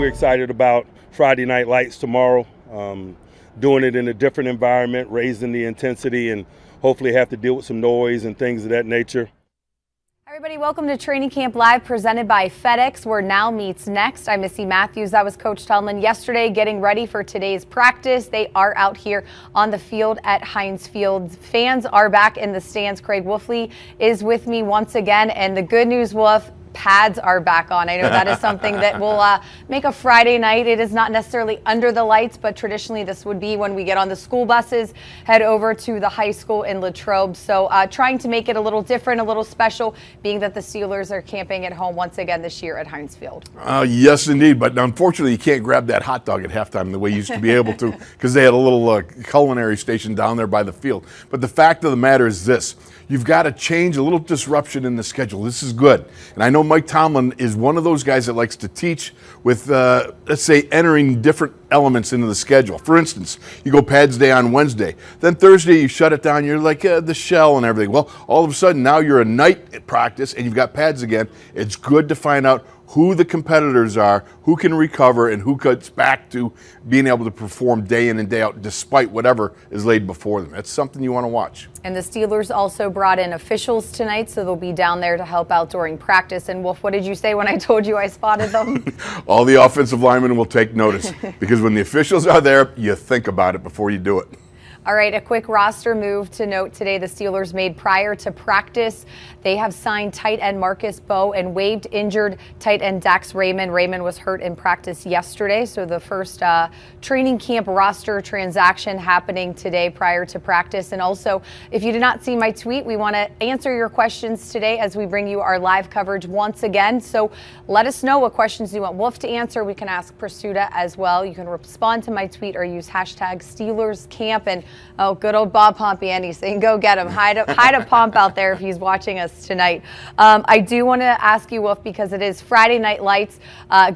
we're excited about Friday Night Lights tomorrow, doing it in a different environment, raising the intensity, and hopefully have to deal with some noise and things of that nature. Everybody, welcome to Training Camp Live, presented by FedEx, where now meets next. I'm Missi Matthews. That was Coach Tellman yesterday getting ready for today's practice. They are out here on the field at Heinz Field. Fans are back in the stands. Craig Wolfley is with me once again, and the good news, Wolf, pads are back on. I know that is something that will make a Friday night. It is not necessarily under the lights, but traditionally this would be when we get on the school buses, head over to the high school in Latrobe. So trying to make it a little different, a little special, being that the Steelers are camping at home once again this year at Heinz Field. Yes, indeed. But unfortunately, you can't grab that hot dog at halftime the way you used to be able to, because they had a little culinary station down there by the field. But the fact of the matter is this. You've got to change a little disruption in the schedule. This is good. And I know Mike Tomlin is one of those guys that likes to teach with, let's say, entering different elements into the schedule. For instance, you go pads day on Wednesday. Then Thursday you shut it down. You're like the shell and everything. Well, all of a sudden now you're a night at practice and you've got pads again. It's good to find out who the competitors are, who can recover, and who gets back to being able to perform day in and day out despite whatever is laid before them. That's something you want to watch. And the Steelers also brought in officials tonight, so they'll be down there to help out during practice. And Wolf, what did you say when I told you I spotted them? All the offensive linemen will take notice because when the officials are there, you think about it before you do it. All right, a quick roster move to note today the Steelers made prior to practice. They have signed tight end Marcus Bowe and waived injured tight end Dax Raymond. Raymond was hurt in practice yesterday, so the first training camp roster transaction happening today prior to practice. And also, if you did not see my tweet, we want to answer your questions today as we bring you our live coverage once again. So let us know what questions you want Wolf to answer. We can ask Prisuta as well. You can respond to my tweet or use hashtag SteelersCamp. And oh, good old Bob Pompiani saying go get him. Hide a Pomp out there if he's watching us tonight. I do want to ask you, Wolf, because it is Friday Night Lights,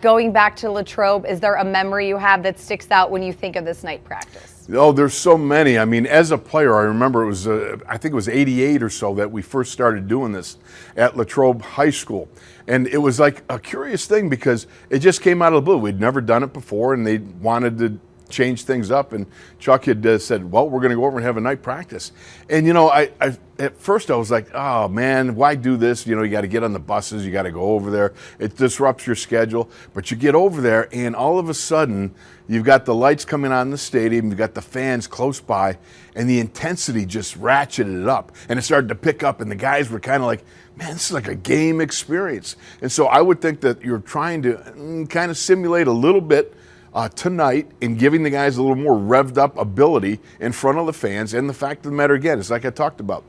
going back to Latrobe, is there a memory you have that sticks out when you think of this night practice? Oh, there's so many. I mean, as a player, I remember it was, I think it was 88 or so that we first started doing this at Latrobe High School. And it was like a curious thing because it just came out of the blue. We'd never done it before, and they wanted to change things up, and Chuck had said, well, we're going to go over and have a night practice. And you know, I at first I was like, oh man, why do this? You know, you got to get on the buses, you got to go over there, it disrupts your schedule. But you get over there and all of a sudden you've got the lights coming on in the stadium, you've got the fans close by, and the intensity just ratcheted it up, and it started to pick up, and the guys were kind of like, man, this is like a game experience. And so I would think that you're trying to kind of simulate a little bit tonight in giving the guys a little more revved up ability in front of the fans. And the fact of the matter, again, is like I talked about,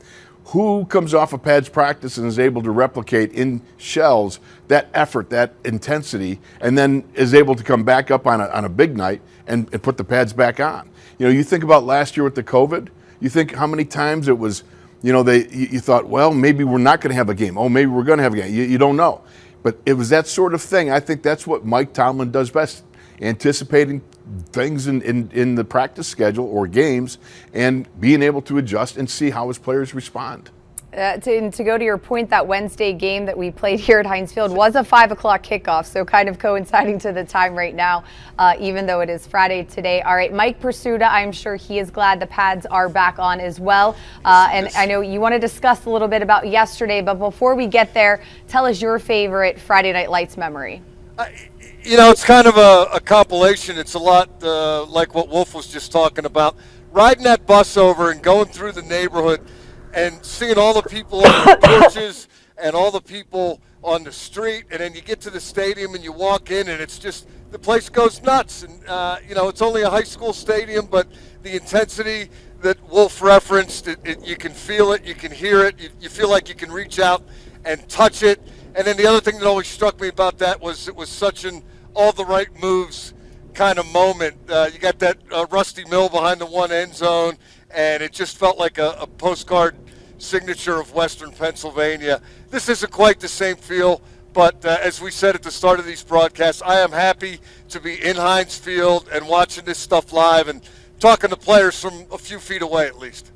who comes off of pads practice and is able to replicate in shells that effort, that intensity, and then is able to come back up on a big night and put the pads back on. You know, you think about last year with the COVID, you think how many times it was, you know, you thought, well, maybe we're not going to have a game. Oh, maybe we're going to have a game. You don't know. But it was that sort of thing. I think that's what Mike Tomlin does best. Anticipating things in the practice schedule or games and being able to adjust and see how his players respond. To go to your point, that Wednesday game that we played here at Heinz Field was a 5 o'clock kickoff, so kind of coinciding to the time right now, even though it is Friday today. All right, Mike Prisuta, I'm sure he is glad the pads are back on as well. And I know you want to discuss a little bit about yesterday, but before we get there, tell us your favorite Friday Night Lights memory. You know, it's kind of a compilation. It's a lot like what Wolf was just talking about. Riding that bus over and going through the neighborhood and seeing all the people on the porches and all the people on the street. And then you get to the stadium and you walk in and it's just, the place goes nuts. And, you know, it's only a high school stadium, but the intensity that Wolf referenced, you can feel it, you can hear it, you feel like you can reach out and touch it. And then the other thing that always struck me about that was it was such an all the right moves kind of moment. You got that rusty mill behind the one end zone, and it just felt like a postcard signature of Western Pennsylvania. This isn't quite the same feel, but as we said at the start of these broadcasts, I am happy to be in Heinz Field and watching this stuff live and talking to players from a few feet away at least.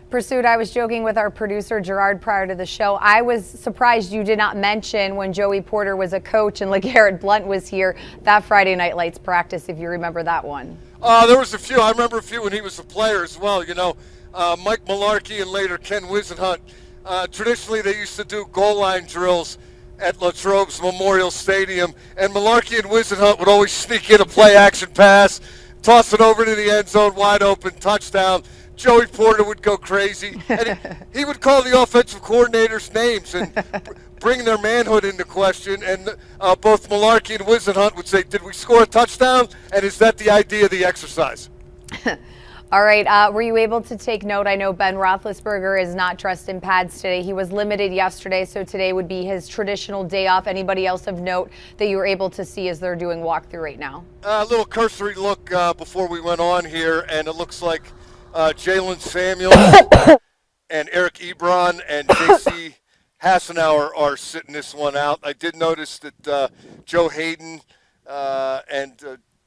Prisuta, I was joking with our producer Gerard prior to the show. I was surprised you did not mention when Joey Porter was a coach and LeGarrette Blount was here, that Friday Night Lights practice, if you remember that one. There was a few. I remember a few when he was a player as well. Mike Mularkey and later Ken Wisenhunt. Traditionally, they used to do goal line drills at Latrobe's Memorial Stadium, and Mularkey and Wisenhunt would always sneak in a play-action pass, toss it over to the end zone, wide open, touchdown. Joey Porter would go crazy, and he would call the offensive coordinators names and bring their manhood into question. And both Mularkey and Wisenhunt would say, "Did we score a touchdown? And is that the idea of the exercise?" All right. Were you able to take note? I know Ben Roethlisberger is not dressed in pads today. He was limited yesterday, so today would be his traditional day off. Anybody else of note that you were able to see as they're doing walkthrough right now? A little cursory look before we went on here, and it looks like Jalen Samuels and Eric Ebron and J.C. Hassenauer are sitting this one out. I did notice that Joe Hayden and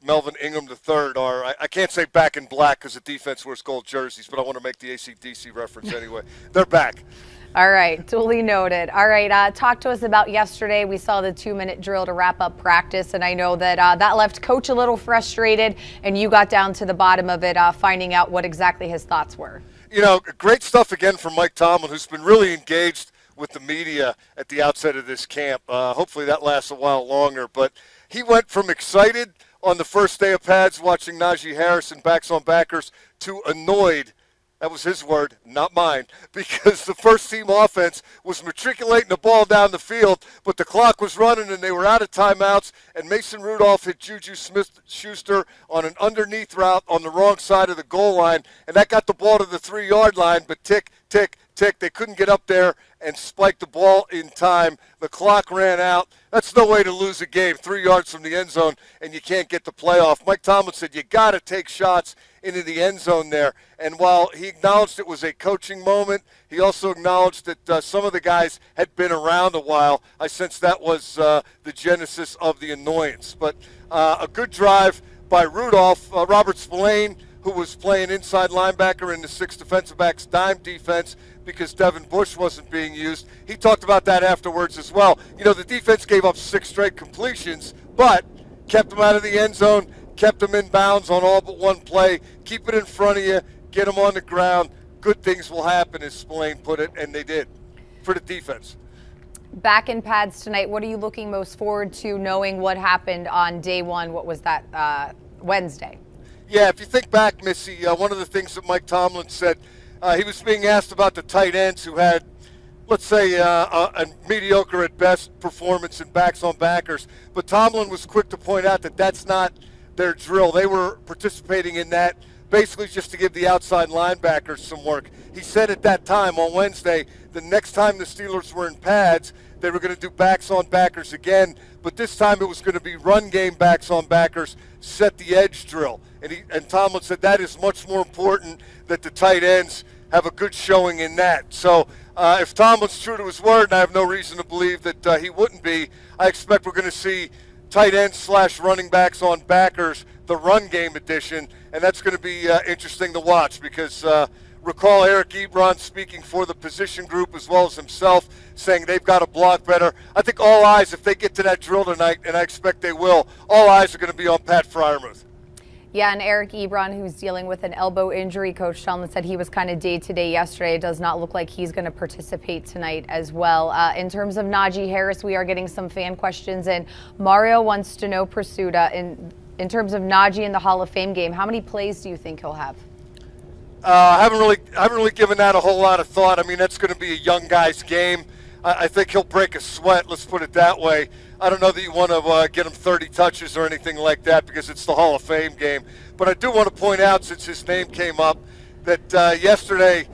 Melvin Ingram III are, I can't say back in black because the defense wears gold jerseys, but I want to make the AC/DC reference anyway. They're back. All right, duly noted. All right, talk to us about yesterday. We saw the 2-minute drill to wrap up practice, and I know that that left Coach a little frustrated, and you got down to the bottom of it, finding out what exactly his thoughts were. Great stuff again from Mike Tomlin, who's been really engaged with the media at the outset of this camp. Hopefully that lasts a while longer, but he went from excited on the first day of pads watching Najee Harris and backs on backers to annoyed. That was his word, not mine, because the first team offense was matriculating the ball down the field, but the clock was running and they were out of timeouts, and Mason Rudolph hit Juju Smith-Schuster on an underneath route on the wrong side of the goal line, and that got the ball to the 3-yard line, but tick, tick, tick, they couldn't get up there and spike the ball in time. The clock ran out. That's no way to lose a game, 3 yards from the end zone, and you can't get the playoff. Mike Tomlin said you got to take shots into the end zone there. And while he acknowledged it was a coaching moment, he also acknowledged that some of the guys had been around a while. I sense that was the genesis of the annoyance. But a good drive by Rudolph. Robert Spillane, who was playing inside linebacker in the 6 defensive backs dime defense because Devin Bush wasn't being used. He talked about that afterwards as well. The defense gave up 6 straight completions, but kept them out of the end zone, kept them in bounds on all but one play. Keep it in front of you, get them on the ground. Good things will happen, as Spillane put it, and they did for the defense. Back in pads tonight, what are you looking most forward to knowing what happened on day one? What was that, Wednesday? Yeah, if you think back, Missy, one of the things that Mike Tomlin said, he was being asked about the tight ends who had, let's say, a mediocre at best performance in backs on backers. But Tomlin was quick to point out that that's not their drill. They were participating in that basically just to give the outside linebackers some work. He said at that time on Wednesday, the next time the Steelers were in pads, they were going to do backs on backers again, but this time it was going to be run game backs on backers, set the edge drill. And Tomlin said that is much more important that the tight ends have a good showing in that. So if Tomlin's true to his word, and I have no reason to believe that he wouldn't be, I expect we're going to see tight ends / running backs on backers, the run game edition, and that's going to be interesting to watch because recall Eric Ebron speaking for the position group as well as himself, saying they've got to block better. I think all eyes, if they get to that drill tonight, and I expect they will, all eyes are going to be on Pat Freiermuth. Yeah, and Eric Ebron, who's dealing with an elbow injury, Coach Tomlin said he was kind of day-to-day yesterday. It does not look like he's going to participate tonight as well. In terms of Najee Harris, we are getting some fan questions, and Mario wants to know, Prisuta, in terms of Najee in the Hall of Fame game, how many plays do you think he'll have? I haven't really given that a whole lot of thought. I mean, that's going to be a young guy's game. I think he'll break a sweat, let's put it that way. I don't know that you want to get him 30 touches or anything like that because it's the Hall of Fame game. But I do want to point out, since his name came up, that yesterday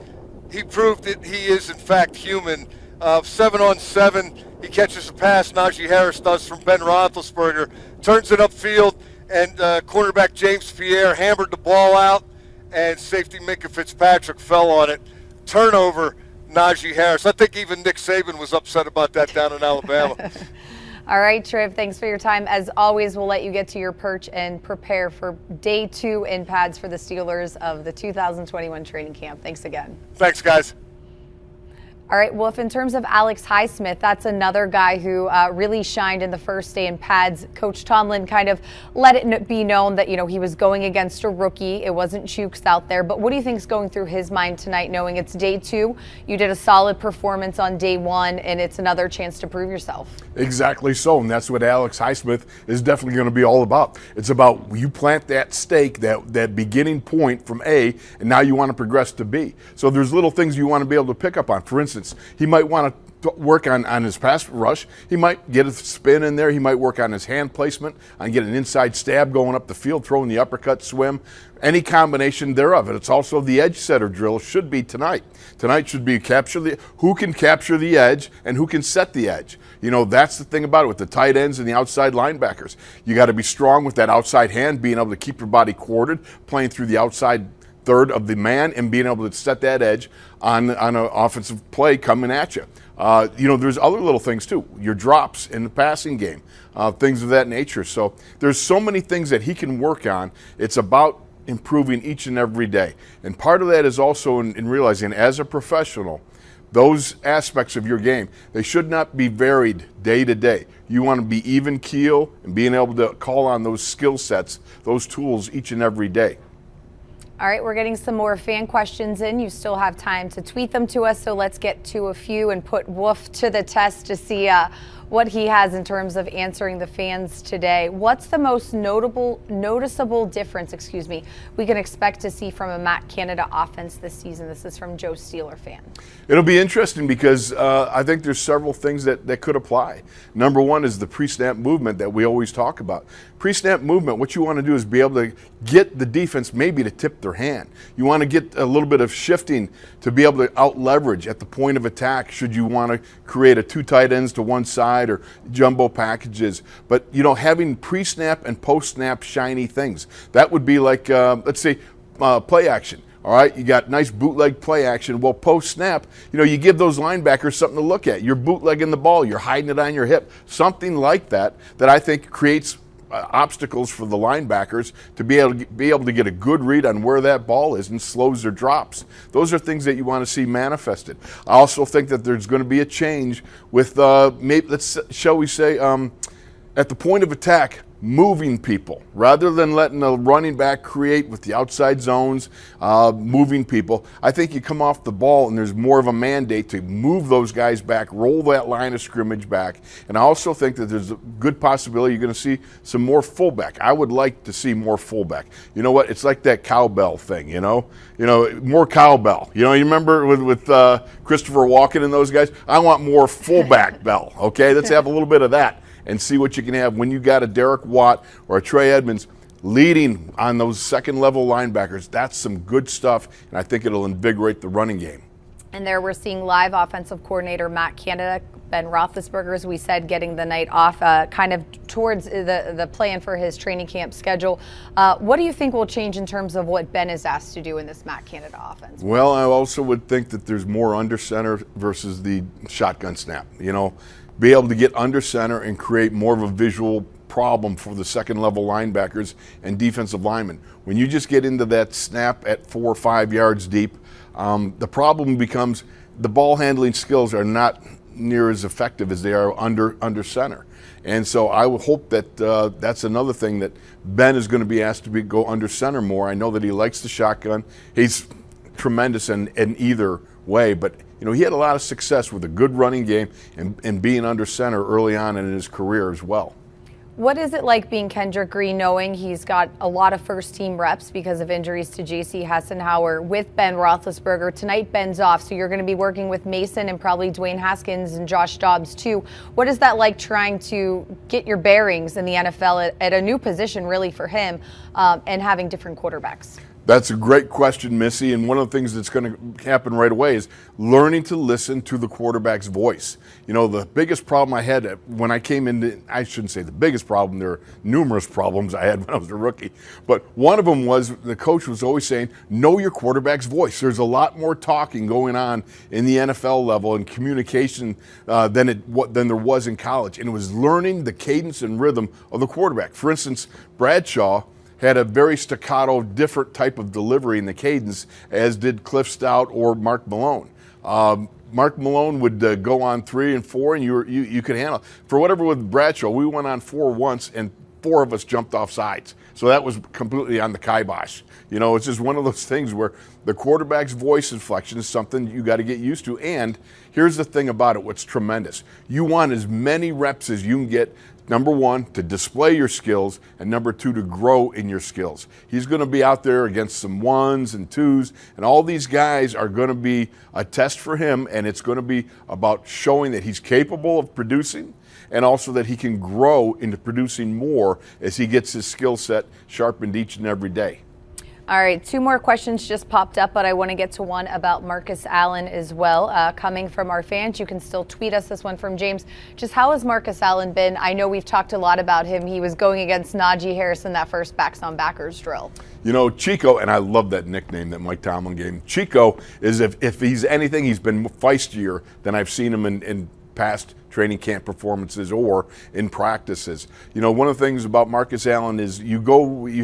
he proved that he is, in fact, human. 7-on-7, he catches a pass, Najee Harris does, from Ben Roethlisberger, turns it upfield, and cornerback James Pierre hammered the ball out, and safety Minka Fitzpatrick fell on it. Turnover, Najee Harris. I think even Nick Saban was upset about that down in Alabama. All right, Triv, thanks for your time. As always, we'll let you get to your perch and prepare for day 2 in pads for the Steelers of the 2021 training camp. Thanks again. Thanks, guys. All right, Wolf, in terms of Alex Highsmith, that's another guy who really shined in the first day in pads. Coach Tomlin kind of let it be known that, he was going against a rookie. It wasn't Chooks out there. But what do you think is going through his mind tonight, knowing it's day 2? You did a solid performance on day 1, and it's another chance to prove yourself. Exactly so, and that's what Alex Highsmith is definitely going to be all about. It's about you plant that stake, that beginning point from A, and now you want to progress to B. So there's little things you want to be able to pick up on. For instance, he might want to work on his pass rush. He might get a spin in there. He might work on his hand placement, on get an inside stab going up the field, throwing the uppercut swim, any combination thereof. And it's also the edge setter drill should be tonight. Tonight should be who can capture the edge and who can set the edge. That's the thing about it with the tight ends and the outside linebackers. You got to be strong with that outside hand, being able to keep your body quartered, playing through the outside third of the man and being able to set that edge on an offensive play coming at you. There's other little things too. Your drops in the passing game, things of that nature. So there's so many things that he can work on. It's about improving each and every day. And part of that is also in realizing as a professional, those aspects of your game, they should not be varied day to day. You want to be even keel and being able to call on those skill sets, those tools each and every day. All right, we're getting some more fan questions in. You still have time to tweet them to us, so let's get to a few and put Wolf to the test to see what he has in terms of answering the fans today. What's the most noticeable difference, we can expect to see from a Matt Canada offense this season? This is from Joe Steeler fan. It'll be interesting because I think there's several things that could apply. Number one is the pre-snap movement that we always talk about. Pre-snap movement, what you want to do is be able to get the defense maybe to tip their hand. You want to get a little bit of shifting to be able to out-leverage at the point of attack should you want to create a 2 tight ends to one side or jumbo packages. But, having pre-snap and post-snap shiny things. That would be like, let's say, play action. All right, you got nice bootleg play action. Well, post-snap, you give those linebackers something to look at. You're bootlegging the ball. You're hiding it on your hip. Something like that I think creates obstacles for the linebackers to be able to get a good read on where that ball is and slows their drops. Those are things that you want to see manifested. I also think that there's going to be a change with shall we say at the point of attack, moving people rather than letting the running back create with the outside zones, moving people. I think you come off the ball and there's more of a mandate to move those guys back, roll that line of scrimmage back. And I also think that there's a good possibility you're going to see some more fullback. I would like to see more fullback. You know what? It's like that cowbell thing, more cowbell. You remember with Christopher Walken and those guys? I want more fullback bell, okay? Let's have a little bit of that and see what you can have when you got a Derek Watt or a Trey Edmonds leading on those second-level linebackers. That's some good stuff, and I think it'll invigorate the running game. And there we're seeing live offensive coordinator Matt Canada, Ben Roethlisberger, as we said, getting the night off, kind of towards the plan for his training camp schedule. What do you think will change in terms of what Ben is asked to do in this Matt Canada offense? Well, I also would think that there's more under center versus the shotgun snap. Be able to get under center and create more of a visual problem for the second level linebackers and defensive linemen. When you just get into that snap at 4 or 5 yards deep, the problem becomes the ball handling skills are not near as effective as they are under center. And so I would hope that that's another thing that Ben is going to be asked to go under center more. I know that he likes the shotgun. He's tremendous in either way, but he had a lot of success with a good running game and being under center early on in his career as well. What is it like being Kendrick Green, knowing he's got a lot of first-team reps because of injuries to J.C. Hassenauer with Ben Roethlisberger? Tonight, Ben's off, so you're going to be working with Mason and probably Dwayne Haskins and Josh Dobbs, too. What is that like trying to get your bearings in the NFL at a new position, really, for him, and having different quarterbacks? That's a great question, Missy, and one of the things that's going to happen right away is learning to listen to the quarterback's voice. You know, the biggest problem I had when I came into, I shouldn't say the biggest problem, there are numerous problems I had when I was a rookie, but one of them was the coach was always saying, know your quarterback's voice. There's a lot more talking going on in the NFL level and communication than there was in college, and it was learning the cadence and rhythm of the quarterback. For instance, Bradshaw had a very staccato, different type of delivery in the cadence, as did Cliff Stout or Mark Malone. Mark Malone would go on 3 and 4, and you could handle it. For whatever with Bradshaw, we went on 4 once, and 4 of us jumped off sides. So that was completely on the kibosh. You know, it's just one of those things where the quarterback's voice inflection is something you got to get used to. And here's the thing about it, what's tremendous. You want as many reps as you can get. Number 1, to display your skills, and number 2, to grow in your skills. He's going to be out there against some 1s and 2s, and all these guys are going to be a test for him, and it's going to be about showing that he's capable of producing and also that he can grow into producing more as he gets his skill set sharpened each and every day. All right, 2 more questions just popped up, but I want to get to one about Marcus Allen as well. Coming from our fans, you can still tweet us. This one from James. Just how has Marcus Allen been? I know we've talked a lot about him. He was going against Najee Harris in that first backs on backers drill. You know, Chico, and I love that nickname that Mike Tomlin gave him. Chico is, if he's anything, he's been feistier than I've seen him in past training camp performances or in practices. You know, one of the things about Marcus Allen is you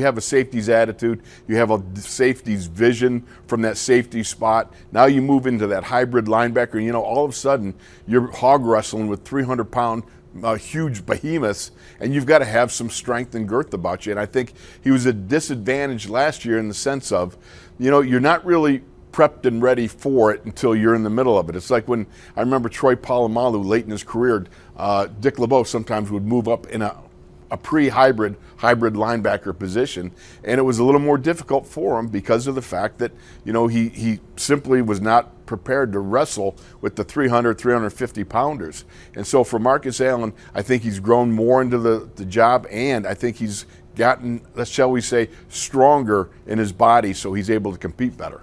have a safety's attitude, you have a safety's vision from that safety spot. Now you move into that hybrid linebacker, and you know, all of a sudden you're hog wrestling with 300-pound huge behemoths, and you've got to have some strength and girth about you. And I think he was a disadvantage last year in the sense of, you know, you're not really prepped and ready for it until you're in the middle of it. It's like when I remember Troy Polamalu late in his career, Dick LeBeau sometimes would move up in a hybrid linebacker position, and it was a little more difficult for him because of the fact that, you know, he simply was not prepared to wrestle with the 350 pounders. And so for Marcus Allen, I think he's grown more into the job, and I think he's gotten, shall we say, stronger in his body, so he's able to compete better.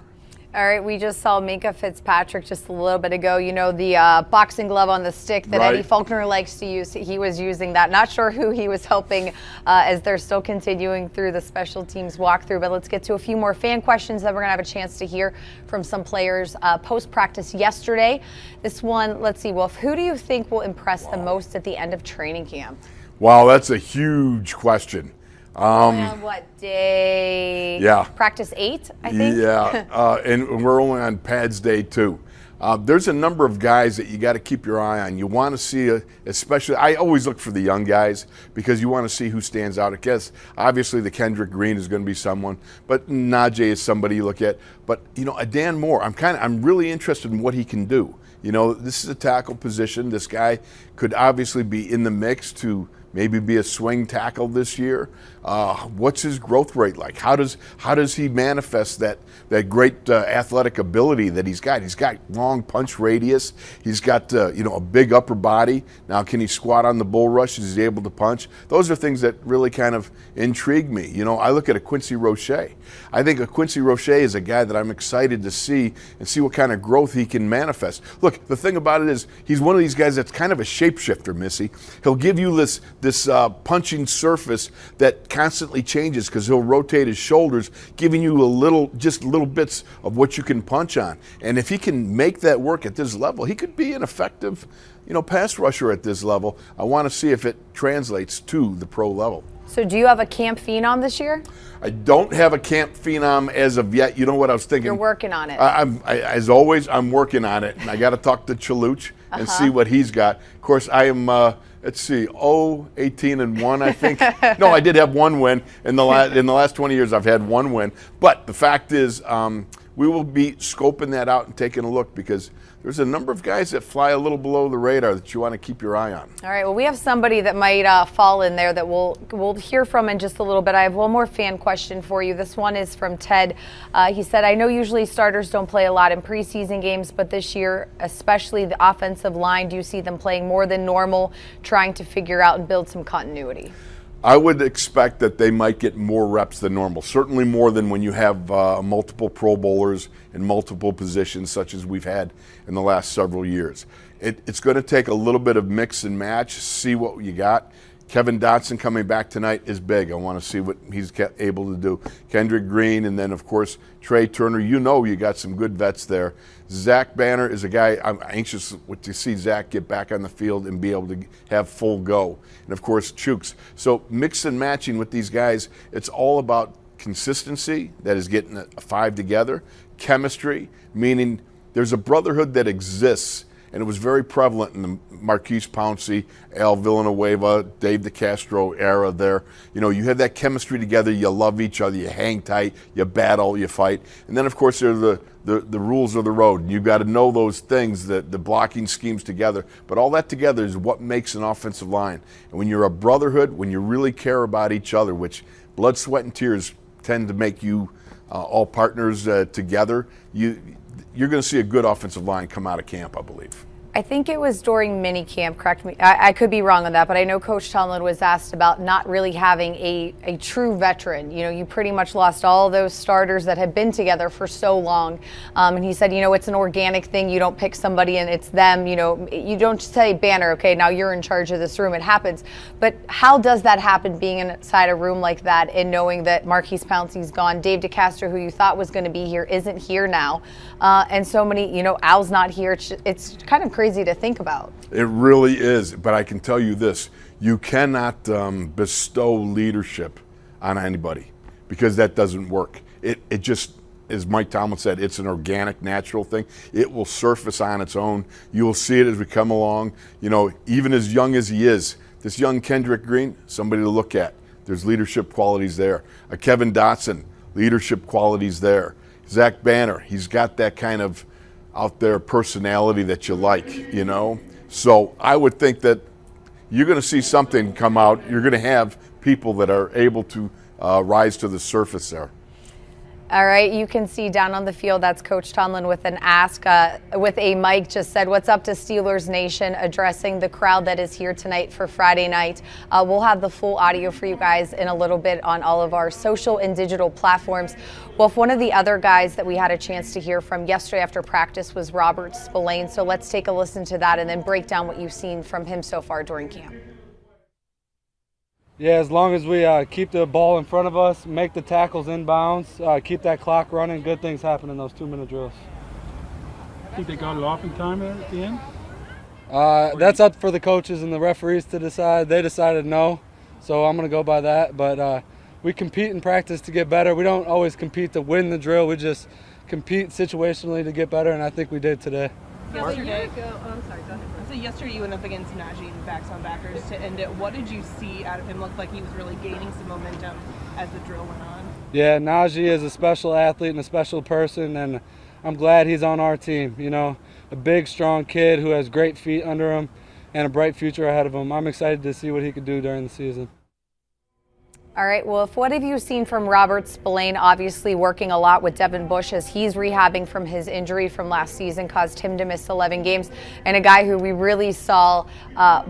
All right, we just saw Minka Fitzpatrick just a little bit ago. You know, the boxing glove on the stick that Right. Eddie Faulkner likes to use. He was using that. Not sure who he was helping as they're still continuing through the special teams walkthrough. But let's get to a few more fan questions that we're going to have a chance to hear from some players post-practice yesterday. This one, let's see, Wolf, who do you think will impress the most at the end of training camp? Wow, that's a huge question. On what day? Yeah. Practice 8, I think? Yeah, and we're only on pads day 2. There's a number of guys that you got to keep your eye on. You want to see, especially, I always look for the young guys because you want to see who stands out. I guess, obviously, the Kendrick Green is going to be someone, but Najee is somebody you look at. But, you know, a Dan Moore, I'm really interested in what he can do. You know, this is a tackle position. This guy could obviously be in the mix to maybe be a swing tackle this year. What's his growth rate like? How does he manifest that great athletic ability that he's got? He's got long punch radius. He's got you know, a big upper body. Now, can he squat on the bull rush? Is he able to punch? Those are things that really kind of intrigue me. You know, I look at a Quincy Roche. I think a Quincy Roche is a guy that I'm excited to see and see what kind of growth he can manifest. Look, the thing about it is he's one of these guys that's kind of a shapeshifter, Missy. He'll give you this punching surface that constantly changes because he'll rotate his shoulders, giving you just little bits of what you can punch on. And if he can make that work at this level, he could be an effective, you know, pass rusher at this level. I want to see if it translates to the pro level. So do you have a camp phenom this year? I don't have a camp phenom as of yet. You know what I was thinking? You're working on it. As always, I'm working on it, and I got to talk to Chaluch and see what he's got. Of course, I am. Let's see, 18-1, I think. No, I did have one win in the last 20 years. I've had one win, but the fact is, we will be scoping that out and taking a look because there's a number of guys that fly a little below the radar that you want to keep your eye on. All right, well, we have somebody that might fall in there that we'll hear from in just a little bit. I have one more fan question for you. This one is from Ted. He said, I know usually starters don't play a lot in preseason games, but this year, especially the offensive line, do you see them playing more than normal, trying to figure out and build some continuity? I would expect that they might get more reps than normal, certainly more than when you have multiple Pro Bowlers in multiple positions such as we've had in the last several years. It's going to take a little bit of mix and match, see what you got. Kevin Dotson coming back tonight is big. I want to see what he's able to do. Kendrick Green, and then, of course, Trey Turner. You got some good vets there. Zach Banner is a guy I'm anxious to see Zach get back on the field and be able to have full go. And, of course, Chooks. So mix and matching with these guys, it's all about consistency, that is getting a five together, chemistry, meaning there's a brotherhood that exists. And it was very prevalent in the Marquise Pouncey, Al Villanueva, Dave DeCastro era there. You have that chemistry together. You love each other. You hang tight. You battle. You fight. And then, of course, there are the rules of the road. You've got to know those things, the blocking schemes together. But all that together is what makes an offensive line. And when you're a brotherhood, when you really care about each other, which blood, sweat, and tears tend to make you all partners together, you're going to see a good offensive line come out of camp, I believe. I think it was during mini camp, correct me, I could be wrong on that, but I know Coach Tomlin was asked about not really having a true veteran. You pretty much lost all those starters that had been together for so long. And he said, it's an organic thing. You don't pick somebody and it's them. You don't say, Banner, okay, now you're in charge of this room. It happens. But how does that happen being inside a room like that and knowing that Marquise Pouncey's gone, Dave DeCastro, who you thought was going to be here, isn't here now, and so many, Al's not here. It's kind of crazy to think about. It really is, but I can tell you this, you cannot bestow leadership on anybody because that doesn't work. It just, as Mike Tomlin said, it's an organic, natural thing. It will surface on its own. You will see it as we come along. Even as young as he is, this young Kendrick Green, somebody to look at. There's leadership qualities there. A Kevin Dotson, leadership qualities there. Zach Banner, he's got that kind of out there personality that you like, So I would think that you're going to see something come out. You're going to have people that are able to rise to the surface there. All right, you can see down on the field, that's Coach Tomlin with an ask, with a mic, just said, what's up to Steelers Nation, addressing the crowd that is here tonight for Friday night. We'll have the full audio for you guys in a little bit on all of our social and digital platforms. Well, if one of the other guys that we had a chance to hear from yesterday after practice was Robert Spillane, so let's take a listen to that and then break down what you've seen from him so far during camp. Yeah, as long as we keep the ball in front of us, make the tackles inbounds, keep that clock running, good things happen in those 2-minute drills. Think they got it off in time at the end? That's up for the coaches and the referees to decide. They decided no, so I'm going to go by that. But we compete in practice to get better. We don't always compete to win the drill. We just compete situationally to get better, and I think we did today. Yesterday, go ahead. So yesterday you went up against Najee and backs on backers to end it. What did you see out of him? Looked like he was really gaining some momentum as the drill went on. Yeah, Najee is a special athlete and a special person, and I'm glad he's on our team. A big, strong kid who has great feet under him and a bright future ahead of him. I'm excited to see what he could do during the season. All right, well, what have you seen from Robert Spillane? Obviously working a lot with Devin Bush as he's rehabbing from his injury from last season, caused him to miss 11 games, and a guy who we really saw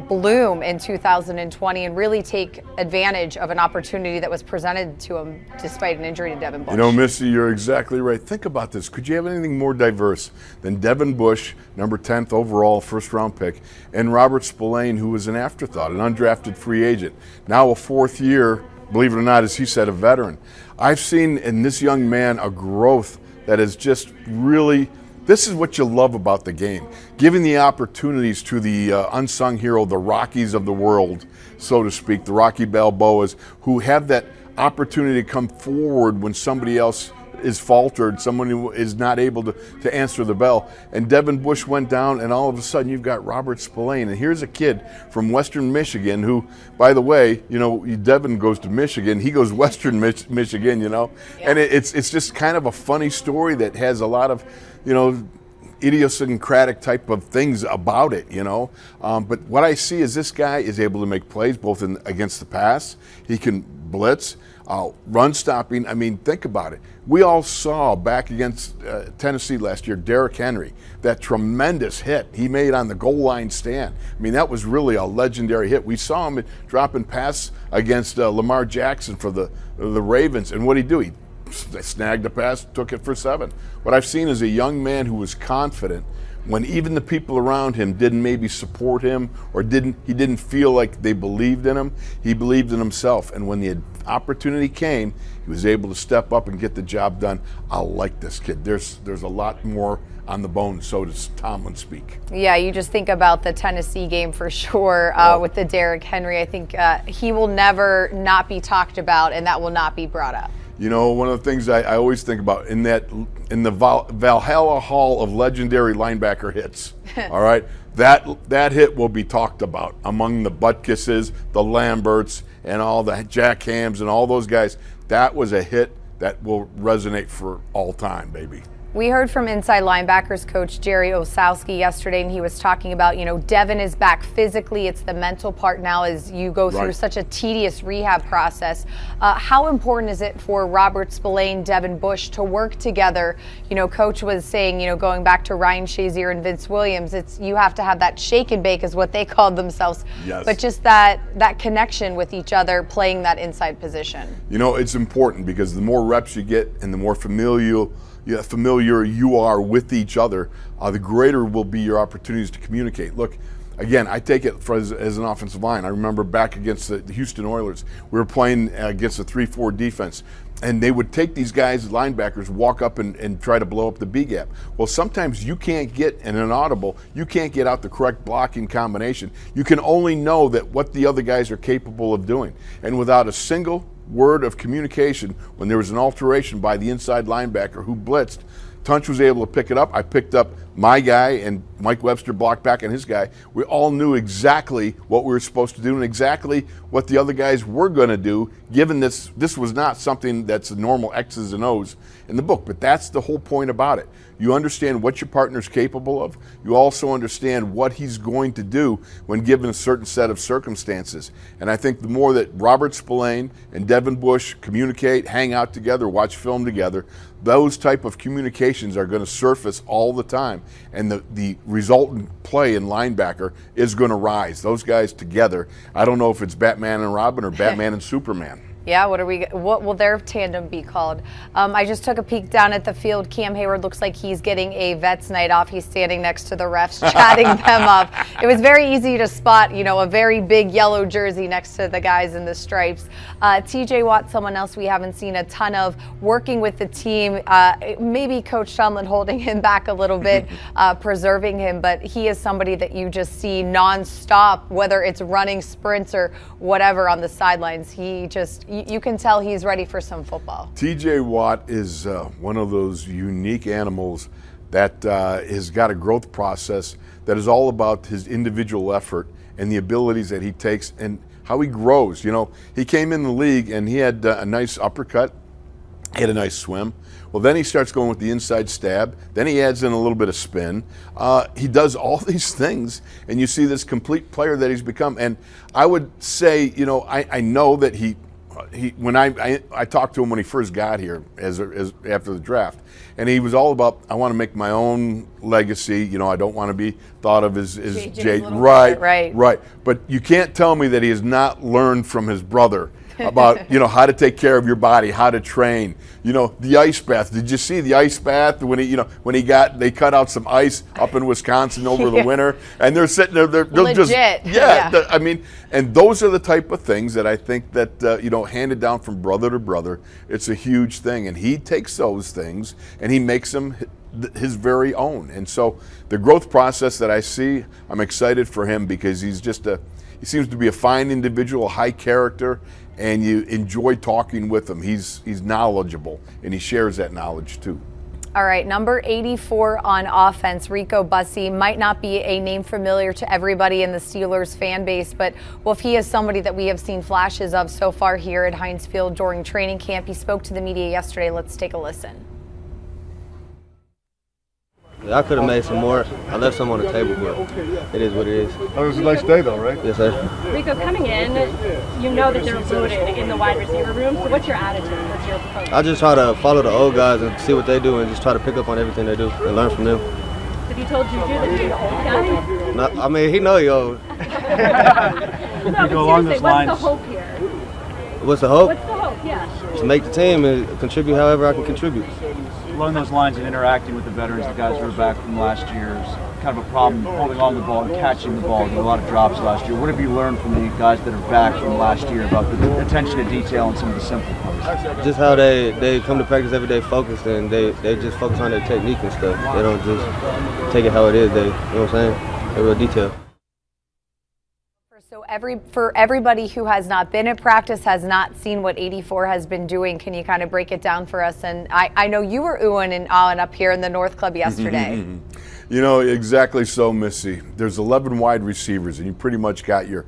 bloom in 2020 and really take advantage of an opportunity that was presented to him despite an injury to Devin Bush. Missi, you're exactly right. Think about this. Could you have anything more diverse than Devin Bush, number 10th overall, first-round pick, and Robert Spillane, who was an afterthought, an undrafted free agent, now a fourth year, believe it or not, as he said, a veteran. I've seen in this young man a growth that is just really, this is what you love about the game. Giving the opportunities to the unsung hero, the Rockies of the world, so to speak, the Rocky Balboas, who have that opportunity to come forward when somebody else is faltered, someone who is not able to answer the bell. And Devin Bush went down, and all of a sudden you've got Robert Spillane. And here's a kid from Western Michigan who, by the way, Devin goes to Michigan, he goes Western Michigan, Yeah. And it's just kind of a funny story that has a lot of, idiosyncratic type of things about it, you know. But what I see is this guy is able to make plays both against the pass. He can blitz, run stopping. I mean, think about it. We all saw back against Tennessee last year, Derrick Henry, that tremendous hit he made on the goal line stand. I mean, that was really a legendary hit. We saw him dropping pass against Lamar Jackson for the Ravens, and what did he do? He snagged the pass, took it for 7. What I've seen is a young man who was confident when even the people around him didn't maybe support him or he didn't feel like they believed in him. He believed in himself, and when the opportunity came, he was able to step up and get the job done. I like this kid. There's a lot more on the bone, so does Tomlin speak. Yeah, you just think about the Tennessee game for sure with the Derrick Henry. I think he will never not be talked about, and that will not be brought up. You know, one of the things I always think about in the Valhalla Hall of legendary linebacker hits, all right, that hit will be talked about among the Butkusses, the Lamberts, and all the Jack Hams and all those guys. That was a hit that will resonate for all time, baby. We heard from inside linebackers coach Jerry Osowski yesterday, and he was talking about, you know, Devin is back physically. It's the mental part now as you go through such a tedious rehab process. How important is it for Robert Spillane, Devin Bush to work together? You know, coach was saying, you know, going back to Ryan Shazier and Vince Williams, you have to have that shake and bake is what they called themselves. Yes. But just that connection with each other playing that inside position. You know, it's important because the more reps you get and the more familiar you are with each other, the greater will be your opportunities to communicate. Look, again, I take it as an offensive line. I remember back against the Houston Oilers, we were playing against a 3-4 defense, and they would take these guys, linebackers, walk up and try to blow up the B gap. Well, sometimes you can't get in an audible, you can't get out the correct blocking combination. You can only know that what the other guys are capable of doing. And without a single word of communication, when there was an alteration by the inside linebacker who blitzed, Tunch was able to pick it up. I picked up my guy, and Mike Webster blocked back on his guy. We all knew exactly what we were supposed to do and exactly what the other guys were going to do, given this was not something that's a normal X's and O's in the book. But that's the whole point about it. You understand what your partner's capable of. You also understand what he's going to do when given a certain set of circumstances. And I think the more that Robert Spillane and Devin Bush communicate, hang out together, watch film together, those type of communications are going to surface all the time. And the resultant play in linebacker is going to rise. Those guys together, I don't know if it's Batman and Robin or Batman and Superman. Yeah, what will their tandem be called? I just took a peek down at the field. Cam Hayward looks like he's getting a vet's night off. He's standing next to the refs, chatting them up. It was very easy to spot, you know, a very big yellow jersey next to the guys in the stripes. TJ Watt, someone else we haven't seen a ton of, working with the team. Maybe Coach Tomlin holding him back a little bit, preserving him, but he is somebody that you just see nonstop, whether it's running sprints or whatever on the sidelines. You can tell he's ready for some football. TJ Watt is one of those unique animals that has got a growth process that is all about his individual effort and the abilities that he takes and how he grows. You know, he came in the league and he had a nice uppercut, he had a nice swim. Well, then he starts going with the inside stab. Then he adds in a little bit of spin. He does all these things, and you see this complete player that he's become. And I would say, you know, I know that when I talked to him when he first got here as after the draft, and he was all about, I want to make my own legacy. You know, I don't want to be thought of as Jay. Right. But you can't tell me that he has not learned from his brother about, you know, how to take care of your body, how to train. You know, the ice bath. Did you see the ice bath when they cut out some ice up in Wisconsin over the winter, and they're sitting there, they're just I mean, and those are the type of things that I think that you know, handed down from brother to brother. It's a huge thing, and he takes those things and he makes them his very own. And so the growth process that I see, I'm excited for him because he seems to be a fine individual, a high character, and you enjoy talking with him. He's knowledgeable, and he shares that knowledge too. All right, number 84 on offense, Rico Bussey, might not be a name familiar to everybody in the Steelers fan base, but Wolf, he is somebody that we have seen flashes of so far here at Heinz Field during training camp. He spoke to the media yesterday. Let's take a listen. I could have made some more. I left some on the table, but it is what it is. Oh, it was a nice day, though, right? Yes, sir. Rico, coming in, you know that they're loaded in the wide receiver room. So what's your attitude? What's your approach? I just try to follow the old guys and see what they do and just try to pick up on everything they do and learn from them. Have you told Juju that he's an old guy? No, I mean, he know he old. No, but seriously, what's the hope here? What's the hope? What's the hope, yeah. To make the team and contribute however I can contribute. Along those lines and interacting with the veterans, the guys who are back from last year, is kind of a problem holding on to the ball and catching the ball. There were a lot of drops last year. What have you learned from the guys that are back from last year about the attention to detail and some of the simple things? Just how they come to practice every day focused and they just focus on their technique and stuff. They don't just take it how it is. They, you know what I'm saying? They're real detail. So for everybody who has not been at practice, has not seen what 84 has been doing, can you kind of break it down for us? And I know you were oohing and ahhing up here in the North Club yesterday. You know, exactly so, Missy. There's 11 wide receivers, and you pretty much got your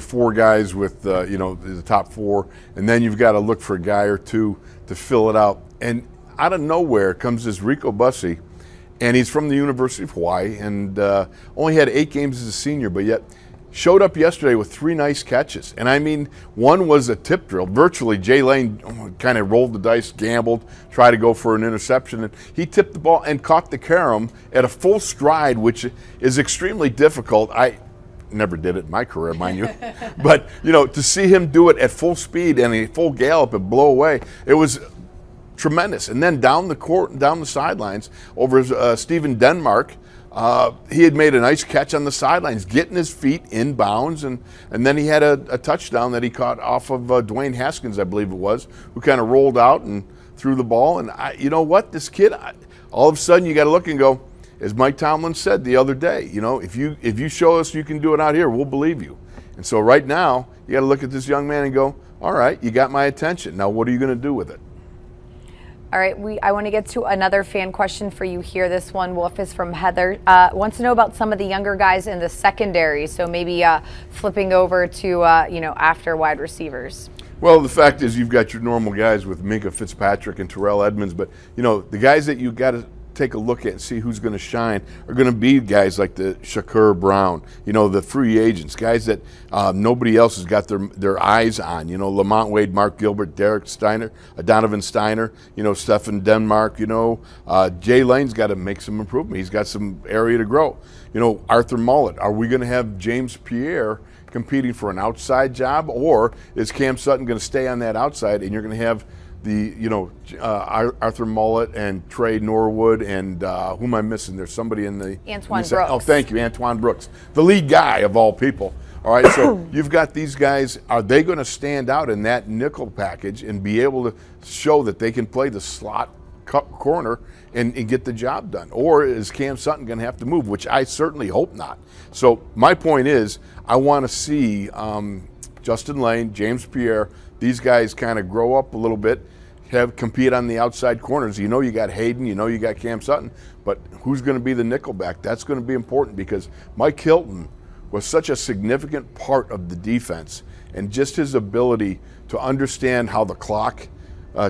four guys with, you know, the top four, and then you've got to look for a guy or two to fill it out. And out of nowhere comes this Rico Bussey, and he's from the University of Hawaii, and only had 8 games as a senior, but yet showed up yesterday with 3 nice catches. And I mean, one was a tip drill. Virtually, Jay Lane kind of rolled the dice, gambled, tried to go for an interception. And he tipped the ball and caught the carom at a full stride, which is extremely difficult. I never did it in my career, mind you. But, you know, to see him do it at full speed and a full gallop and blow away, it was tremendous. And then down the court, down the sidelines, over Steven Denmark, he had made a nice catch on the sidelines, getting his feet in bounds, and then he had a touchdown that he caught off of Dwayne Haskins, I believe it was, who kind of rolled out and threw the ball. And you know what, this kid, all of a sudden you got to look and go, as Mike Tomlin said the other day, you know, if you show us you can do it out here, we'll believe you. And so right now you got to look at this young man and go, all right, you got my attention. Now what are you going to do with it? All right, I want to get to another fan question for you here. This one, Wolf, is from Heather. Wants to know about some of the younger guys in the secondary, so maybe flipping over to, you know, after wide receivers. Well, the fact is you've got your normal guys with Minka Fitzpatrick and Terrell Edmonds, but, you know, the guys that you got to take a look at and see who's going to shine are going to be guys like the Shakur Brown, you know, the free agents, guys that nobody else has got their eyes on, you know, Lamont Wade, Mark Gilbert, Derek Steiner, Donovan Steiner, you know, Stephen Denmark, you know, Jay Lane's got to make some improvement. He's got some area to grow. You know, Arthur Mullett, are we going to have James Pierre competing for an outside job, or is Cam Sutton going to stay on that outside and you're going to have the, you know, Arthur Mullett and Trey Norwood and who am I missing? There's somebody in the Antoine Brooks. Oh, thank you, Antoine Brooks, the lead guy of all people. All right, so you've got these guys. Are they going to stand out in that nickel package and be able to show that they can play the slot corner and get the job done? Or is Cam Sutton going to have to move, which I certainly hope not. So my point is, I want to see Justin Lane, James Pierre, these guys kind of grow up a little bit, compete on the outside corners. You know you got Hayden, you know you got Cam Sutton, but who's going to be the nickelback? That's going to be important because Mike Hilton was such a significant part of the defense, and just his ability to understand how the clock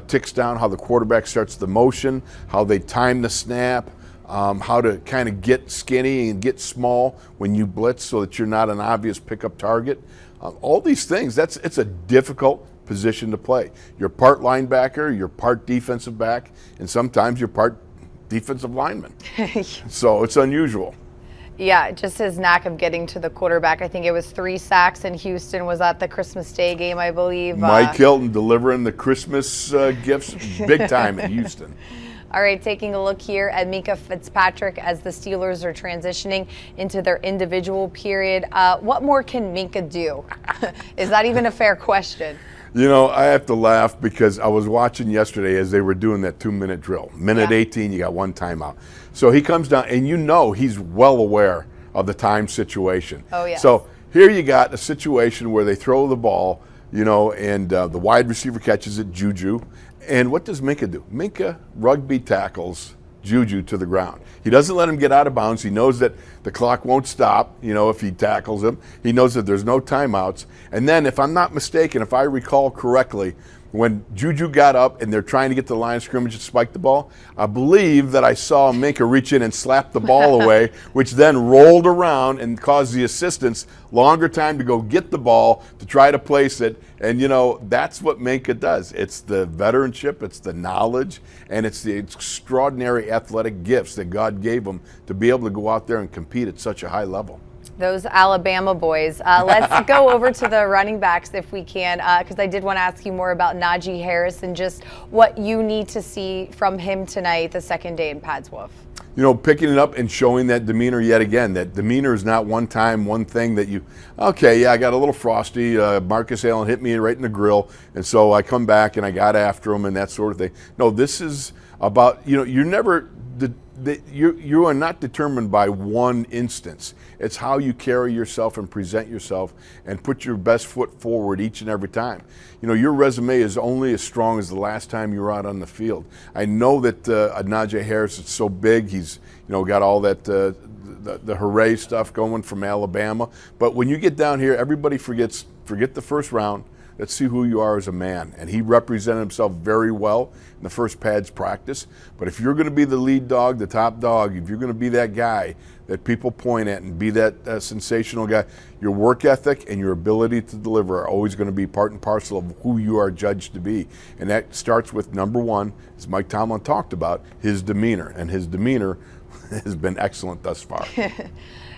ticks down, how the quarterback starts the motion, how they time the snap, how to kind of get skinny and get small when you blitz so that you're not an obvious pickup target. All these things, it's a difficult position to play. You're part linebacker, you're part defensive back, and sometimes you're part defensive lineman. So it's unusual. Yeah, just his knack of getting to the quarterback. I think it was 3 sacks in Houston, was at the Christmas Day game, I believe. Mike Hilton delivering the Christmas gifts big time in Houston. All right, taking a look here at Minka Fitzpatrick as the Steelers are transitioning into their individual period. What more can Minka do? Is that even a fair question? You know, I have to laugh because I was watching yesterday as they were doing that 2-minute drill. Minute 18, you got 1 timeout. So he comes down, and you know he's well aware of the time situation. Oh, yeah. So here you got a situation where they throw the ball, you know, and the wide receiver catches it, Juju. And what does Minka do? Minka rugby tackles Juju to the ground. He doesn't let him get out of bounds. He knows that The clock won't stop, if he tackles him. He knows that there's no timeouts. And then, if I'm not mistaken, if I recall correctly, when Juju got up and they're trying to get to the line of scrimmage and spike the ball, I believe that I saw Minka reach in and slap the ball away, which then rolled around and caused the assistants longer time to go get the ball to try to place it. And, that's what Minka does. It's the veteranship, it's the knowledge, and it's the extraordinary athletic gifts that God gave him to be able to go out there and compete at such a high level. Those Alabama boys. Let's go over to the running backs if we can, because I did want to ask you more about Najee Harris and just what you need to see from him tonight, the second day in Pads Wolf. Picking it up and showing that demeanor yet again. That demeanor is not one time, one thing that I got a little frosty. Marcus Allen hit me right in the grill, and so I come back and I got after him and that sort of thing. No, this is about, you are not determined by one instance. It's how you carry yourself and present yourself and put your best foot forward each and every time. Your resume is only as strong as the last time you were out on the field. I know that Najee Harris is so big. He's got all that the hooray stuff going from Alabama. But when you get down here, everybody forget the first round. Let's see who you are as a man. And he represented himself very well in the first pads practice. But if you're going to be the lead dog, the top dog, if you're going to be that guy that people point at and be that sensational guy, your work ethic and your ability to deliver are always going to be part and parcel of who you are judged to be. And that starts with, number one, as Mike Tomlin talked about, his demeanor. And his demeanor has been excellent thus far.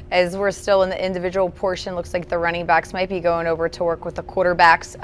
As we're still in the individual portion, looks like the running backs might be going over to work with the quarterbacks.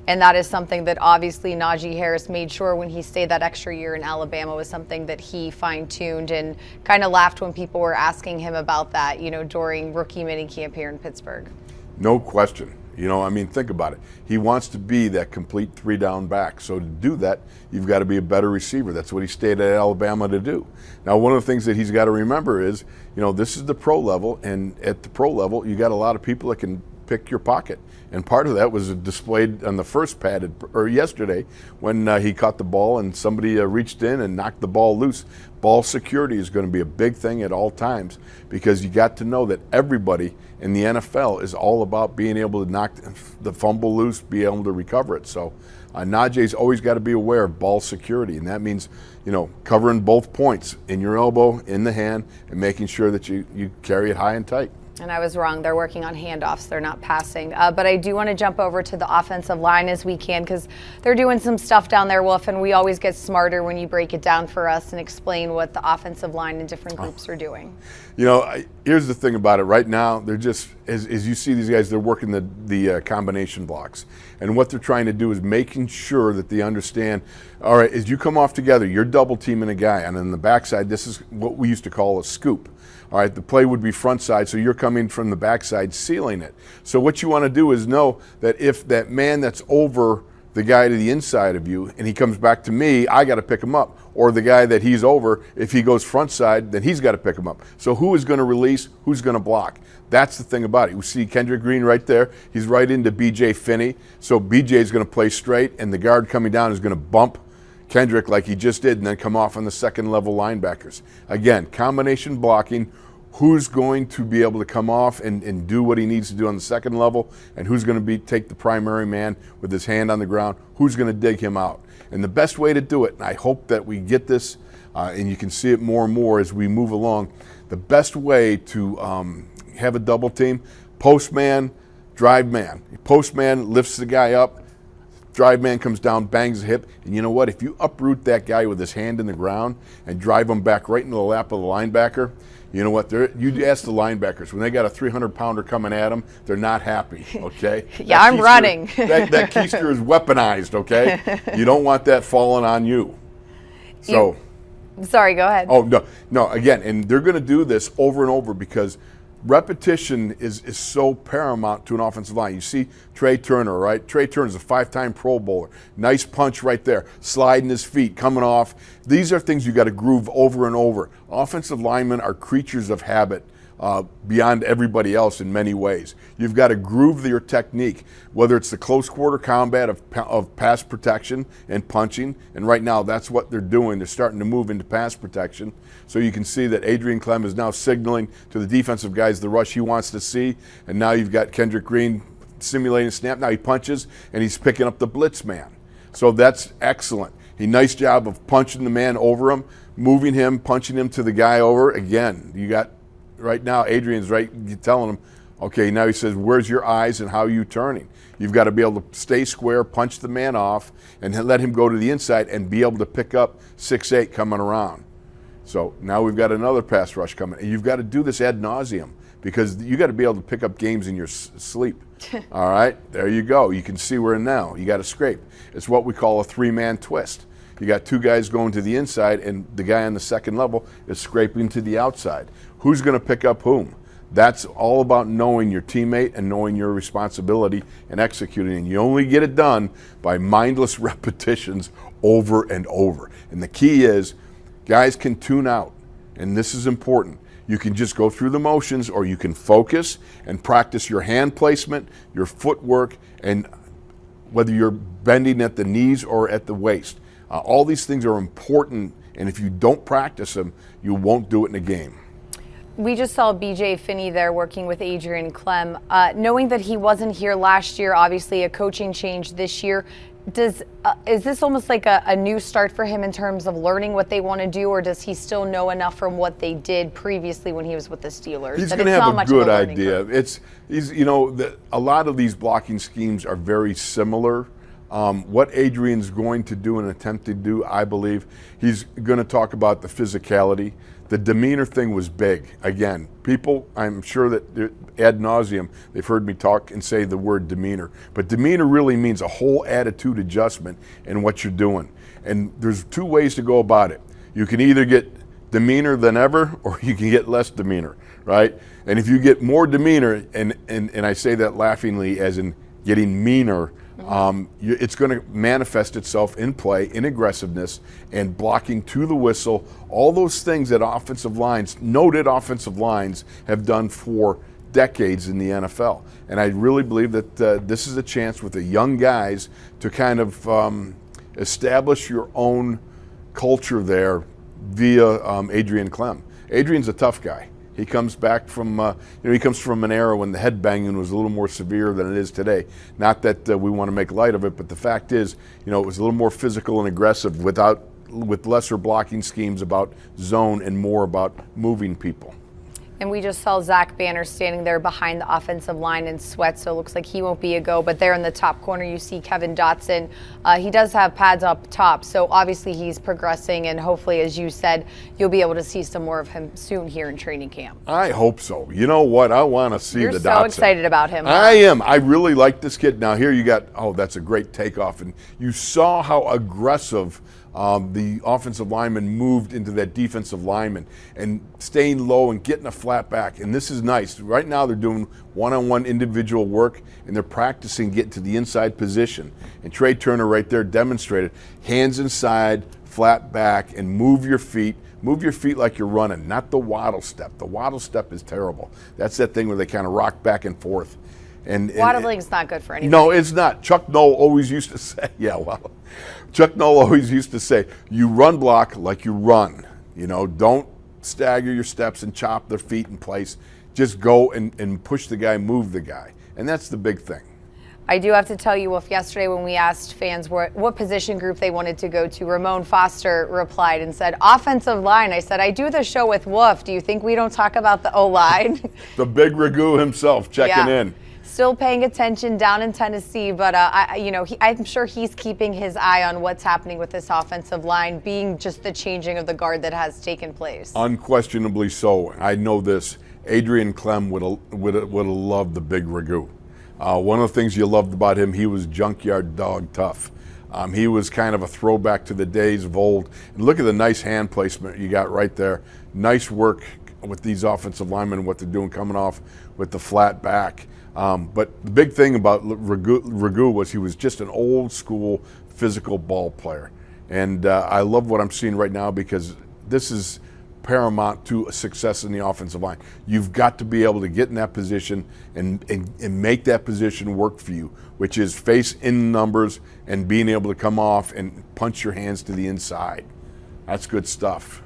And that is something that obviously Najee Harris made sure when he stayed that extra year in Alabama was something that he fine-tuned, and kind of laughed when people were asking him about that, during rookie minicamp here in Pittsburgh. No question. Think about it. He wants to be that complete three-down back. So to do that, you've got to be a better receiver. That's what he stayed at Alabama to do. Now, one of the things that he's got to remember is, this is the pro level, and at the pro level, you got a lot of people that can pick your pocket. And part of that was displayed on the first pad yesterday when he caught the ball and somebody reached in and knocked the ball loose. Ball security is going to be a big thing at all times, because you got to know that everybody in the NFL is all about being able to knock the fumble loose, be able to recover it. So Najee's always got to be aware of ball security, and that means covering both points, in your elbow, in the hand, and making sure that you carry it high and tight. And I was wrong. They're working on handoffs. They're not passing. But I do want to jump over to the offensive line as we can, because they're doing some stuff down there, Wolf, and we always get smarter when you break it down for us and explain what the offensive line and different groups are doing. Here's the thing about it. Right now, they're just, as you see these guys, they're working the combination blocks. And what they're trying to do is making sure that they understand, all right, as you come off together, you're double teaming a guy. And on the backside, this is what we used to call a scoop. All right, the play would be front side, so you're coming from the backside, sealing it. So what you want to do is know that if that man that's over the guy to the inside of you and he comes back to me, I got to pick him up. Or the guy that he's over, if he goes front side, then he's got to pick him up. So who is going to release? Who's going to block? That's the thing about it. You see Kendrick Green right there. He's right into B.J. Finney. So B.J. is going to play straight, and the guard coming down is going to bump Kendrick like he just did, and then come off on the second level linebackers. Again, combination blocking. Who's going to be able to come off and do what he needs to do on the second level, and who's going to take the primary man with his hand on the ground, who's going to dig him out. And the best way to do it, and I hope that we get this, and you can see it more and more as we move along, the best way to have a double team, post man, drive man. Post man lifts the guy up, drive man comes down, bangs the hip, and you know what? If you uproot that guy with his hand in the ground and drive him back right into the lap of the linebacker, you know what? You ask the linebackers, when they got a 300-pounder coming at them, they're not happy, okay? Yeah, I'm running. that keister is weaponized, okay? You don't want that falling on you. So. Sorry, go ahead. Oh, no, again, and they're going to do this over and over because repetition is so paramount to an offensive line. You see Trey Turner, right? Trey Turner is a 5-time Pro Bowler. Nice punch right there. Sliding his feet, coming off. These are things you got to groove over and over. Offensive linemen are creatures of habit. beyond everybody else in many ways. You've got to groove your technique, whether it's the close quarter combat of pass protection and punching, and right now that's what they're doing. They're starting to move into pass protection. So you can see that Adrian Clem is now signaling to the defensive guys the rush he wants to see, and now you've got Kendrick Green simulating a snap. Now he punches, and he's picking up the blitz man. So that's excellent. Nice job of punching the man over him, moving him, punching him to the guy over. Again, you got right now, Adrian's right, you're telling him, okay, now he says, where's your eyes and how are you turning? You've got to be able to stay square, punch the man off, and let him go to the inside and be able to pick up 6'8" coming around. So now we've got another pass rush coming. And you've got to do this ad nauseum because you got to be able to pick up games in your sleep. All right, there you go. You can see we're in now. You got to scrape. It's what we call a three-man twist. You got two guys going to the inside, and the guy on the second level is scraping to the outside. Who's going to pick up whom? That's all about knowing your teammate and knowing your responsibility and executing. And you only get it done by mindless repetitions over and over. And the key is, guys can tune out, and this is important. You can just go through the motions, or you can focus and practice your hand placement, your footwork, and whether you're bending at the knees or at the waist. All these things are important, and if you don't practice them, you won't do it in a game. We just saw BJ Finney there working with Adrian Clem. Knowing that he wasn't here last year, obviously a coaching change this year, is this almost like a new start for him in terms of learning what they want to do, or does he still know enough from what they did previously when he was with the Steelers? He's going to have a good idea. A lot of these blocking schemes are very similar. What Adrian's going to do and attempt to do, I believe, he's going to talk about the physicality. The demeanor thing was big. Again, people, I'm sure that ad nauseum, they've heard me talk and say the word demeanor. But demeanor really means a whole attitude adjustment in what you're doing. And there's two ways to go about it. You can either get demeanor than ever, or you can get less demeanor, right? And if you get more demeanor, and I say that laughingly as in getting meaner, it's going to manifest itself in play, in aggressiveness, and blocking to the whistle. All those things that noted offensive lines, have done for decades in the NFL. And I really believe that this is a chance with the young guys to kind of establish your own culture there via Adrian Clem. Adrian's a tough guy. He comes back from, he comes from an era when the headbanging was a little more severe than it is today. Not that we want to make light of it, but the fact is, it was a little more physical and aggressive with lesser blocking schemes about zone and more about moving people. And we just saw Zach Banner standing there behind the offensive line in sweat, so it looks like he won't be a go. But there in the top corner, you see Kevin Dotson. He does have pads up top, so obviously he's progressing, and hopefully, as you said, you'll be able to see some more of him soon here in training camp. I hope so. You know what? I want to see the Dotson. You're so excited about him. I am. I really like this kid. Now here you got, that's a great takeoff. And you saw how aggressive the offensive lineman moved into that defensive lineman and staying low and getting a flat back. And this is nice. Right now they're doing one-on-one individual work, and they're practicing getting to the inside position. And Trey Turner right there demonstrated hands inside, flat back, and move your feet. Move your feet like you're running, not the waddle step. The waddle step is terrible. That's that thing where they kind of rock back and forth. Waddling's not good for anything. No, it's not. Chuck Noll always used to say, Chuck Noll always used to say, you run block like you run. Don't stagger your steps and chop their feet in place. Just go and push the guy, move the guy. And that's the big thing. I do have to tell you, Wolf, yesterday when we asked fans what position group they wanted to go to, Ramon Foster replied and said, offensive line. I said, I do the show with Wolf. Do you think we don't talk about the O-line? The big Ragu himself checking in. Still paying attention down in Tennessee, but I'm sure he's keeping his eye on what's happening with this offensive line, being just the changing of the guard that has taken place. Unquestionably so. I know this. Adrian Clem would have loved the big Ragu. One of the things you loved about him, he was junkyard dog tough. He was kind of a throwback to the days of old. And look at the nice hand placement you got right there. Nice work with these offensive linemen, what they're doing coming off with the flat back. But the big thing about Ragu was he was just an old school physical ball player. And I love what I'm seeing right now because this is paramount to a success in the offensive line. You've got to be able to get in that position and make that position work for you, which is face in numbers and being able to come off and punch your hands to the inside. That's good stuff.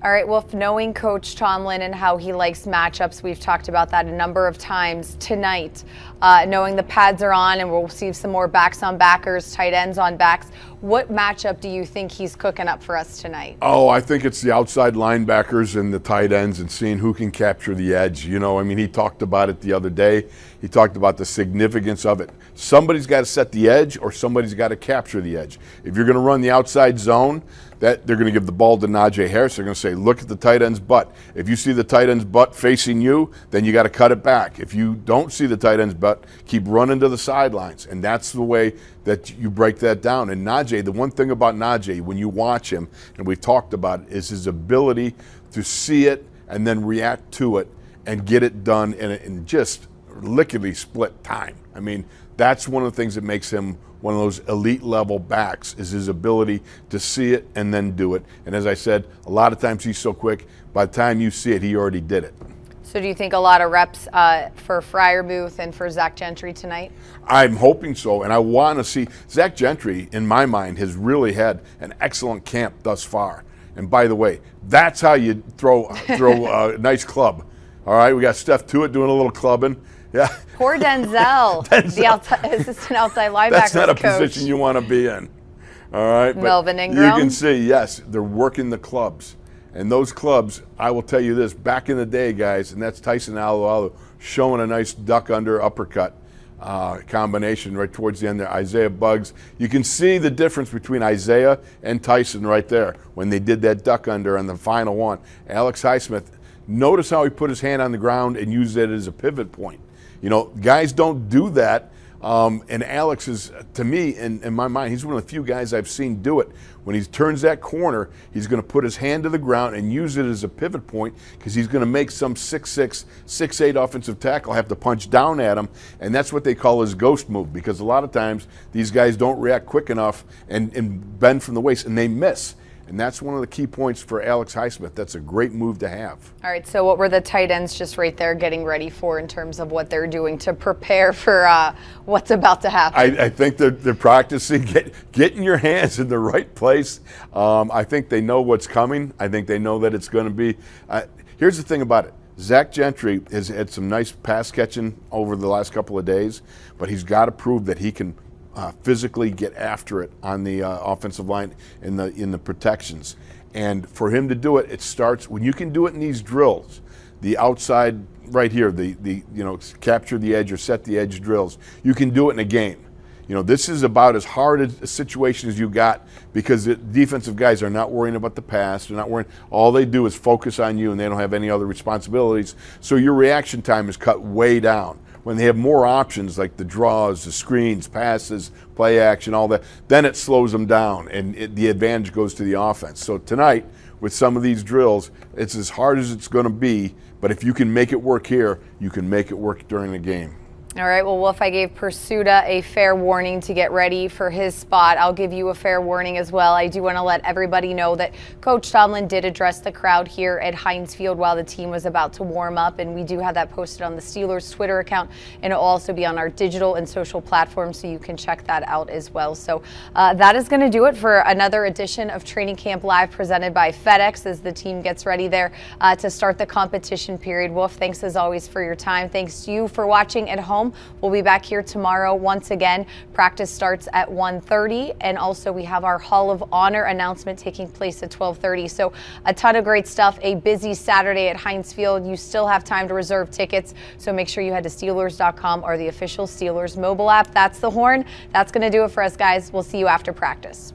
All right, Wolf, knowing Coach Tomlin and how he likes matchups, we've talked about that a number of times tonight. Knowing the pads are on and we'll see some more backs on backers, tight ends on backs, what matchup do you think he's cooking up for us tonight? Oh, I think it's the outside linebackers and the tight ends and seeing who can capture the edge. You know, I mean, he talked about it the other day. He talked about the significance of it. Somebody's got to set the edge or somebody's got to capture the edge. If you're going to run the outside zone, that they're going to give the ball to Najee Harris. They're going to say, look at the tight end's butt. If you see the tight end's butt facing you, then you got to cut it back. If you don't see the tight end's butt, keep running to the sidelines. And that's the way that you break that down. And Najee, the one thing about Najee, when you watch him, and we've talked about it, is his ability to see it and then react to it and get it done in just lickety split time. I mean, that's one of the things that makes him one of those elite level backs, is his ability to see it and then do it. And as I said, a lot of times he's so quick, by the time you see it, he already did it. So do you think a lot of reps for Freiermuth and for Zach Gentry tonight? I'm hoping so, and I want to see. Zach Gentry, in my mind, has really had an excellent camp thus far. And by the way, that's how you throw a nice club. All right, we got Steph Tuitt doing a little clubbing. Yeah. Poor Denzel, the assistant outside linebacker That's not a coach. position you want to be in. All right. But Melvin Ingram. You can see, yes, they're working the clubs. And those clubs, I will tell you this, back in the day, guys, and that's Tyson Alualu showing a nice duck under uppercut combination right towards the end there. Isaiah Buggs. You can see the difference between Isaiah and Tyson right there when they did that duck under on the final one. Alex Highsmith, notice how he put his hand on the ground and used it as a pivot point. You know, guys don't do that. And Alex is, to me, in my mind, he's one of the few guys I've seen do it. When he turns that corner, he's going to put his hand to the ground and use it as a pivot point because he's going to make some 6'6", 6'8" offensive tackle have to punch down at him, and that's what they call his ghost move, because a lot of times these guys don't react quick enough and bend from the waist, and they miss. And that's one of the key points for Alex Highsmith. That's a great move to have. All right, so what were the tight ends just right there getting ready for in terms of what they're doing to prepare for what's about to happen? I think they're practicing getting your hands in the right place. I think they know what's coming. I think they know that it's going to be. Here's the thing about it. Zach Gentry has had some nice pass catching over the last couple of days, but he's got to prove that he can physically get after it on the offensive line in the protections. And for him to do it, it starts when you can do it in these drills. The outside right here, the capture the edge or set the edge drills. You can do it in a game. You know, this is about as hard a situation as you got because the defensive guys are not worrying about the pass. They're not worrying. All they do is focus on you, and they don't have any other responsibilities. So your reaction time is cut way down. When they have more options like the draws, the screens, passes, play action, all that, then it slows them down and the advantage goes to the offense. So tonight, with some of these drills, it's as hard as it's going to be, but if you can make it work here, you can make it work during the game. All right, well, Wolf, I gave Prisuta a fair warning to get ready for his spot. I'll give you a fair warning as well. I do want to let everybody know that Coach Tomlin did address the crowd here at Heinz Field while the team was about to warm up, and we do have that posted on the Steelers Twitter account, and it'll also be on our digital and social platforms, so you can check that out as well. So that is going to do it for another edition of Training Camp Live presented by FedEx as the team gets ready there to start the competition period. Wolf, thanks as always for your time. Thanks to you for watching at home. We'll be back here tomorrow once again. Practice starts at 1:30, and also we have our Hall of Honor announcement taking place at 12:30. So a ton of great stuff. A busy Saturday at Heinz Field. You still have time to reserve tickets, so make sure you head to Steelers.com or the official Steelers mobile app. That's the horn. That's going to do it for us, guys. We'll see you after practice.